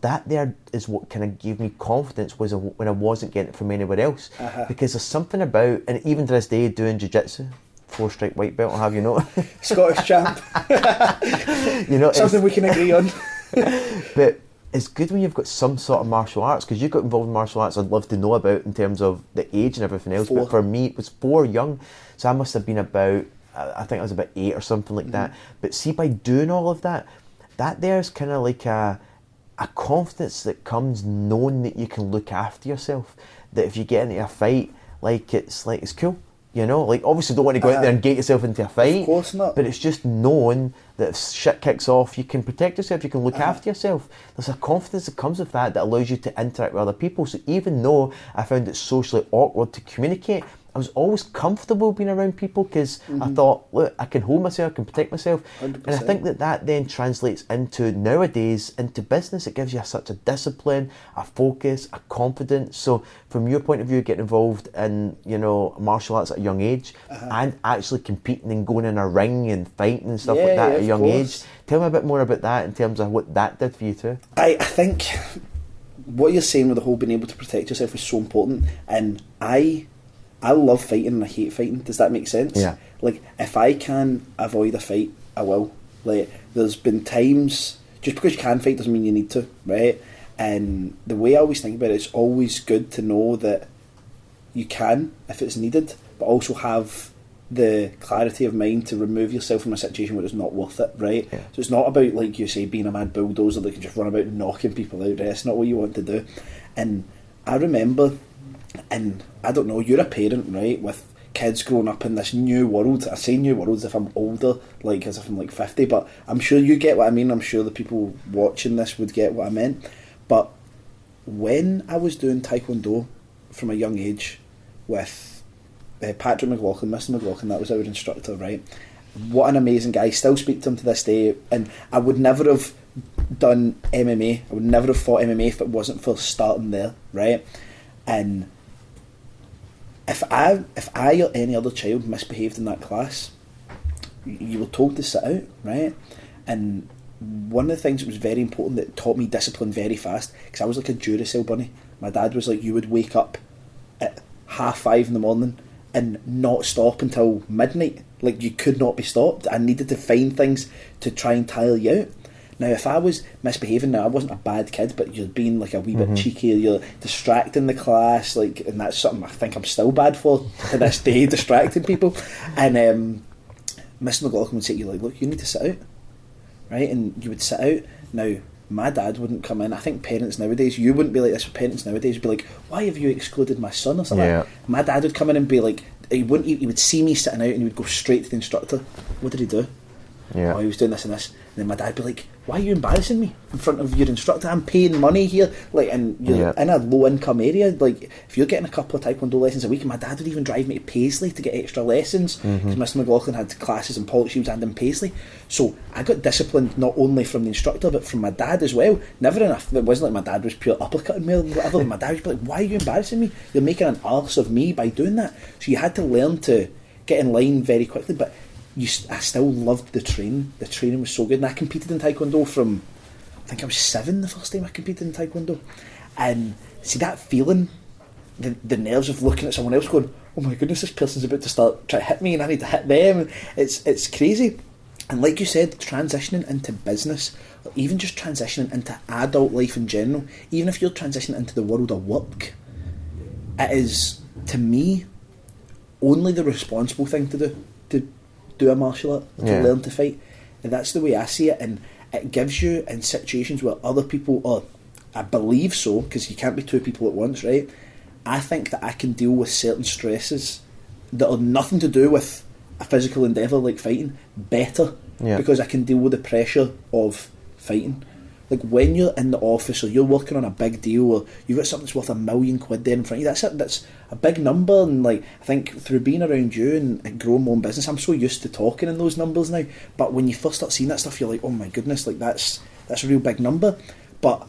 that there is what kind of gave me confidence was when I wasn't getting it from anywhere else. Because there's something about, and even to this day, doing jiu-jitsu, 4-stripe white belt, I'll have you know. Scottish champ. You know, something we can agree on. But it's good when you've got some sort of martial arts, because you got involved in martial arts I'd love to know about in terms of the age and everything else. 4. But for me, it was 4 young, so I must have been about, I think I was about 8 or something like that. But see, by doing all of that, that there's kind of like a confidence that comes knowing that you can look after yourself. That if you get into a fight, it's cool. You know, like obviously don't want to go out there and get yourself into a fight. Of course not. But it's just knowing that if shit kicks off, you can protect yourself, you can look after yourself. There's a confidence that comes with that allows you to interact with other people. So even though I found it socially awkward to communicate, I was always comfortable being around people because I thought, look, I can hold myself, I can protect myself. 100%. And I think that then translates into nowadays, into business. It gives you such a discipline, a focus, a confidence. So from your point of view, getting involved in, you know, martial arts at a young age and actually competing and going in a ring and fighting and stuff like that at a young age. Tell me a bit more about that in terms of what that did for you too. I think what you're saying with the whole being able to protect yourself is so important. And I love fighting and I hate fighting. Does that make sense? Yeah. Like, if I can avoid a fight, I will. Like, there's been times, just because you can fight doesn't mean you need to, right? And the way I always think about it, it's always good to know that you can, if it's needed, but also have the clarity of mind to remove yourself from a situation where it's not worth it, right? Yeah. So it's not about, like you say, being a mad bulldozer that can just run about knocking people out, right? It's not what you want to do. And I remember, and I don't know, you're a parent, right, with kids growing up in this new world. I say new world as if I'm older, like as if I'm like 50, but I'm sure you get what I mean. I'm sure the people watching this would get what I meant. But when I was doing Taekwondo from a young age with Patrick McLaughlin, Mr. McLaughlin, that was our instructor, right? What an amazing guy. Still speak to him to this day. And I would never have done MMA. I would never have fought MMA if it wasn't for starting there, right? And if I or any other child misbehaved in that class, you were told to sit out, right? And one of the things that was very important that taught me discipline very fast, because I was like a Duracell bunny. My dad was like, you would wake up at 5:30 in the morning and not stop until midnight. Like, you could not be stopped. I needed to find things to try and tire you out. Now, if I was misbehaving, now I wasn't a bad kid, but you're being like a wee bit cheeky, or you're distracting the class, like, and that's something I think I'm still bad for to this day, distracting people. And Mr. McLaughlin would say to you, like, look, you need to sit out, right? And you would sit out. Now, my dad wouldn't come in. I think parents nowadays, you wouldn't be like this with parents nowadays, would be like, why have you excluded my son or something? Yeah. My dad would come in and be like, he would see me sitting out and he would go straight to the instructor. What did he do? Yeah. Oh, he was doing this and this. And then my dad would be like, why are you embarrassing me in front of your instructor? I'm paying money here. Like, and you're in a low income area. Like, if you're getting a couple of Taekwondo lessons a week, and my dad would even drive me to Paisley to get extra lessons, because Mr. McLaughlin had classes in Pollokshields and in Paisley. So I got disciplined not only from the instructor, but from my dad as well. Never enough. It wasn't like my dad was pure uppercutting me or whatever. My dad would be like, why are you embarrassing me? You're making an arse of me by doing that. So you had to learn to get in line very quickly. But I still loved the training. The training was so good. And I competed in Taekwondo from, I think I was 7 the first time I competed in Taekwondo. And see that feeling, the nerves of looking at someone else going, oh my goodness, this person's about to start trying to hit me and I need to hit them. It's crazy. And like you said, transitioning into business, or even just transitioning into adult life in general, even if you're transitioning into the world of work, it is, to me, only the responsible thing to do a martial art, to learn to fight. And that's the way I see it. And it gives you, in situations where other people are, I believe so, because you can't be two people at once, right? I think that I can deal with certain stresses that are nothing to do with a physical endeavour like fighting better, because I can deal with the pressure of fighting. Like, when you're in the office or you're working on a big deal, or you've got something that's worth £1 million there in front of you, that's a big number. And like, I think through being around you and growing my own business, I'm so used to talking in those numbers now. But when you first start seeing that stuff, you're like, oh my goodness, like that's a real big number. But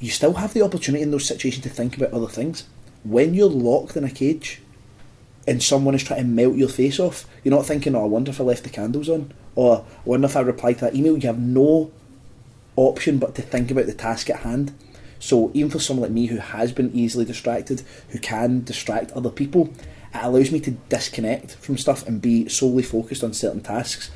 you still have the opportunity in those situations to think about other things. When you're locked in a cage and someone is trying to melt your face off, you're not thinking, oh, I wonder if I left the candles on, or I wonder if I replied to that email. You have no option but to think about the task at hand. So even for someone like me who has been easily distracted, who can distract other people, it allows me to disconnect from stuff and be solely focused on certain tasks.